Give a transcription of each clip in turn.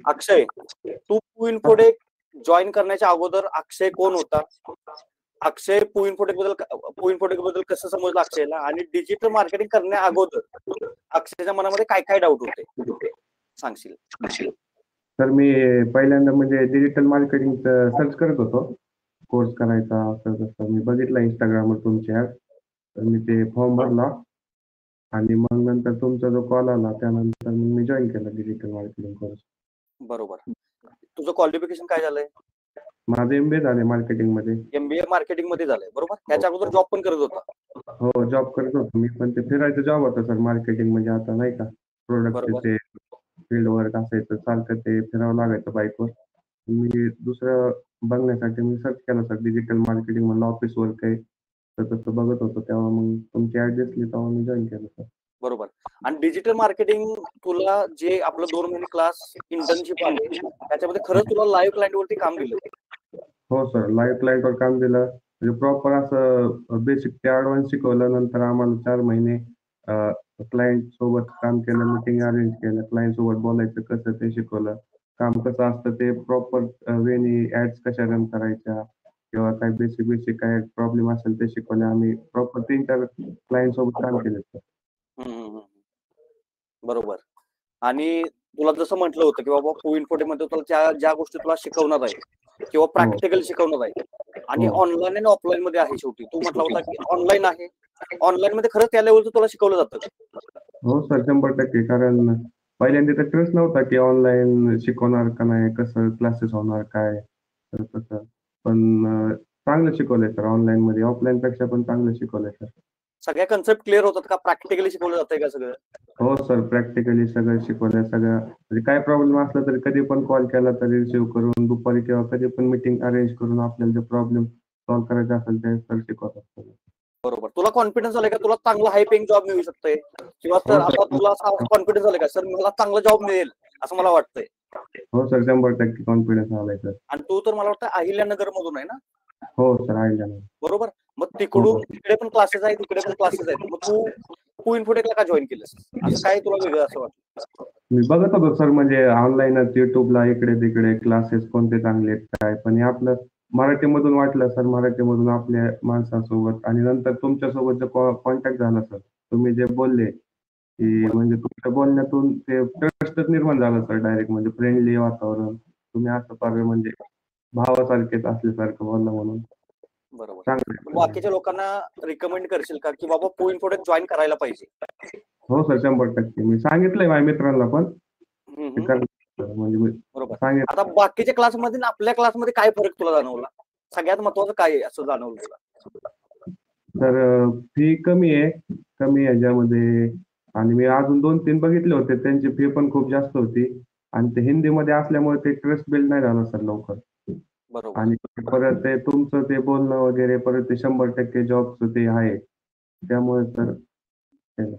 अक्षय, तू पुईनफोडे join करण्याच्या अगोदर अक्षय कोण होता? अक्षय पुईनफोटेक बद्दल कसं समजलं अक्षयला, आणि डिजिटल मार्केटिंग करण्या अगोदर अक्षयच्या मनामध्ये काय काय डाऊट होते सांगशील? तर मी पहिल्यांदा म्हणजे डिजिटल मार्केटिंगचं सर्च करत होतो, कोर्स करायचा असं तसं. मी बघितलं इंस्टाग्रामवर तुमची ॲड, तर मी ते फॉर्म भरला आणि मग नंतर तुमचा जो कॉल आला त्यानंतर मग मी जॉईन केलं डिजिटल मार्केटिंग कोर्स. बरोबर. तुझं क्वालिफिकेशन काय झालंय? माझं MBA झालंय मार्केटिंगमध्ये. MBA मार्केटिंग मध्ये झालंय, बरोबर. त्याच्या अगोदर जॉब पण करत होता? हो, जॉब करत होतो मी, पण ते फिरायचा जॉब होता सर. मार्केटिंग म्हणजे आता नाही का, प्रोडक्टचे बरोबर. ते फील्ड वर्क असायचं, सारखं ते फिरावं लागायचं बाईकवर. मी दुसरं बघण्यासाठी मी सर्च केलं सर, डिजिटल मार्केटिंग म्हणलं ऑफिस वर्क आहे, तर तसं बघत होतो. तेव्हा मग तुमची ॲड दिसली, तेव्हा मी जॉईन केलं सर. बरोबर. आणि डिजिटल मार्केटिंग तुला जे आपलं 2 महिने क्लास इंटर्नशिप आहे त्याच्यामध्ये खरंच तुला लाईव्ह क्लायंट वरती काम दिलं? हो सर, लाईव्ह क्लायंटवर काम दिलं. म्हणजे प्रॉपर असं बेसिक ते ॲडव्हान्स शिकवलं. नंतर आम्हाला 4 महिने क्लायंट सोबत काम केलं, मीटिंग अरेंज केलं, क्लायंट सोबत बोलायचं कसं ते शिकवलं. काम कसं असतं ते प्रॉपर वेनी ॲड्स कशा रन करायच्या किंवा काय बेसिक काय प्रॉब्लेम असेल ते शिकवले आम्ही. प्रॉपर 3-4 क्लायंट सोबत काम केलं सर. बरोबर. आणि तुला जसं म्हटलं होतं की बाबा पुईनफोटेमध्ये तुला ज्या गोष्टी तुला शिकवणार आहे किंवा प्रॅक्टिकल शिकवणार आहे आणि ऑनलाईन आणि ऑफलाईन मध्ये आहे, शेवटी तू म्हटला होता की ऑनलाईन आहे, ऑनलाईन मध्ये खरंच त्या लेवलचं तुला शिकवलं जातं? हो सर, 100%. कारण पहिल्यांदा तर ट्रस्ट नव्हता की ऑनलाईन शिकवणार का नाही, कसं क्लासेस होणार काय, तर तसं. पण चांगलं शिकवलंय सर ऑनलाईन मध्ये, ऑफलाईन पेक्षा पण चांगलं शिकवलंय सर. सगळ्या कन्सेप्ट क्लिअर होतात का? प्रॅक्टिकली शिकवलं जातंय का सगळं? हो सर, प्रॅक्टिकली सगळं शिकवलंय. सगळं म्हणजे काय प्रॉब्लेम असला तरी कधी पण कॉल केला तरी रिसिव्ह करून, दुपारी किंवा कधी पण मीटिंग अरेंज करून आपल्याला जे प्रॉब्लेम सॉल्व्ह करायचे असेल ते सर शिकवतात सगळं. बरोबर. तुला कॉन्फिडन्स आलाय का तुला चांगला हाय पेइंग जॉब मिळू शकतोय, किंवा हो सर आता सर. तुला असा कॉन्फिडन्स आलाय का सर मला चांगला जॉब मिळेल असं मला वाटतंय? हो सर, 100% कॉन्फिडन्स आलाय सर. आणि तू तर मला वाटतं अहिल्यानगर मधून आहे ना? हो सर, आहे. बरोबर. मग हो. तिकडे पण क्लासेस आहेत, इकडे पण क्लासेस आहेत, मग तू पुईनफोटेकला का जॉईन केलंस? असं काय तुला वेगळं असं वाटलं? मी बघत होतो सर, म्हणजे ऑनलाईनच युट्यूबला इकडे-तिकडे क्लासेस कोणते चांगले आहेत काय, पण हे आपलं मराठीमधून वाटलं सर, मराठीमधून आपल्या माणसांसोबत आणि नंतर तुमच्यासोबत जो कॉन्टॅक्ट झाला सर, तुम्ही जे बोलले, की म्हणजे तुमच्या बोलण्यातून ते ट्रस्टच निर्माण झालं सर डायरेक्ट, म्हणजे फ्रेंडली वातावरण. तुम्ही असं फार म्हणजे भावासारखेच असल्यासारखं बोलला म्हणून. बरोबर. चांगलं. बाकीच्या लोकांना रिकमेंड करशील का की बाबा पुईनफोटेक जॉईन करायला पाहिजे? हो सर, 100%. मी सांगितलंय माझ्या मित्रांना पण. ते हम्म. म्हणजे मी बरोबर. सांगितलं. आता बाकीच्या क्लासमध्ये आणि आपल्या क्लासमध्ये काय फरक तुला जाणवला? सगळ्यात महत्वाचं काय आहे असं जाणवलं तुला? तर फी कमी आहे, कमी ह्याच्यामध्ये. आणि मी अजून 2-3 बघितले होते, त्यांची फी पण खूप जास्त होती आणि ते हिंदीमध्ये असल्यामुळे ते ट्रस्ट बिल्ड नाही झाला सर लवकर. बरोबर. आणि परत ते तुमचं ते बोलणं वगैरे, परत ते 100% जॉबचं ते आहे. त्यामुळे तर केलं.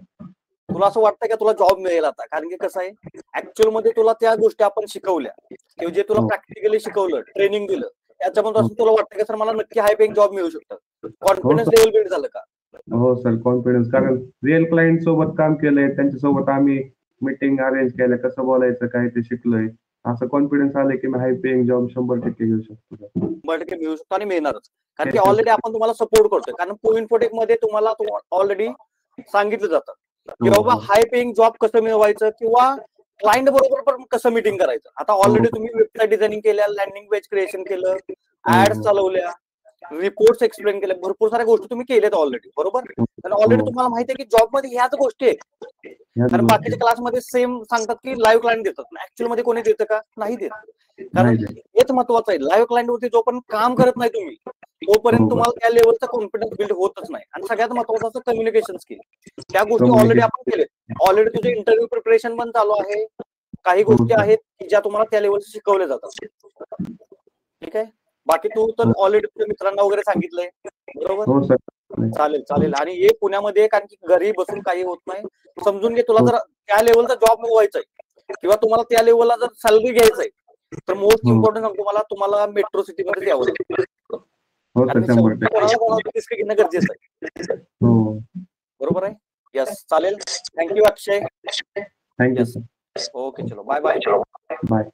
तुला असं वाटतं का तुला जॉब मिळेल आता? कारण की कसं आहे, ऍक्च्युअल मध्ये तुला त्या गोष्टी आपण शिकवल्या किंवा जे तुला हो. प्रॅक्टिकली शिकवलं, ट्रेनिंग दिलं, त्याच्यामध्ये हो. असं तुला वाटतं का सर मला नक्की हाय पेइंग जॉब मिळू शकतं? हो कॉन्फिडन्स सर. लेवल बिल्ड झालं का? हो सर, कॉन्फिडन्स. कारण रिअल क्लायंट सोबत काम केलंय, त्यांच्यासोबत आम्ही मीटिंग अरेंज केल्या, कसं बोलायचं काय ते शिकलोय. असं कॉन्फिडन्स आलंय की मी हाय पेइंग जॉब 100% घेऊ शकतो सर. 100% मिळू शकतो आणि मिळणारच. कारण की तेच ऑलरेडी सर. आपण तुम्हाला सपोर्ट करतोय. कारण पुईनफोटेक मध्ये तुम्हाला ऑलरेडी सांगितलं जातं की हो, बाबा हो. हाय पेइंग जॉब कसं मिळवायचं किंवा क्लायंट बरोबर पण कसं मीटिंग करायचं. आता हो, ऑलरेडी तुम्ही वेबसाईट डिझायनिंग केल्या, लँडिंग पेज क्रिएशन केलं, हो, ऍड्स हो. चालवल्या, रिपोर्ट्स एक्सप्लेन केले, भरपूर साऱ्या गोष्टी तुम्ही केल्यात ऑलरेडी, बरोबर. तर ऑलरेडी हो. तुम्हाला माहिती आहे की जॉब मध्ये ह्याच गोष्टी आहेत. ह्याच कारण गोष्टी. बाकीच्या क्लासमध्ये सेम सांगतात की लाईव्ह क्लायंट देतात, ऍक्च्युअल मध्ये कोणी देतं का? नाही देत. कारण नाही ते. हेच महत्वाचं आहे, लाईव्ह क्लायंट वरती जोपर्यंत काम करत नाही तुम्ही तोपर्यंत हो, तुम्हाला त्या लेवलचा कॉन्फिडन्स बिल्ड होतच नाही. आणि सगळ्यात महत्वाचं कम्युनिकेशन स्किल, त्या गोष्टी ऑलरेडी आपण कम्युनिकेशन. केलेत. ऑलरेडी तुझे इंटरव्ह्यू प्रिपरेशन पण चालू आहे. काही हो गोष्टी सर. आहेत की ज्या तुम्हाला त्या लेवलच्या शिकवल्या जातात. ठीक आहे. बाकी तू तर हो. ऑलरेडी तुझ्या मित्रांना वगैरे सांगितलंय, बरोबर. हो सर. चालेल चालेल. आणि ये पुण्यामध्ये, कारण की घरी बसून काही होत नाही. समजून घे, तुला हो. जर त्या लेवलचा जॉब मिळवायचा आहे किंवा तुम्हाला त्या लेवलला जर सॅलरी घ्यायचं आहे, तर मोस्ट हो. इम्पॉर्टंट सांगतो तुम्हाला मेट्रो सिटीमध्येच यावं लागेल. हो कारण सर, की शेवटी 100%. कोणाला कोणाला रिस्क घेणं गरजेचं आहे. हो. बरोबर आहे. यस, चालेल. Thank you Akshay. Thank you yes. Sir. Okay, चलो बाय बाय. बाय.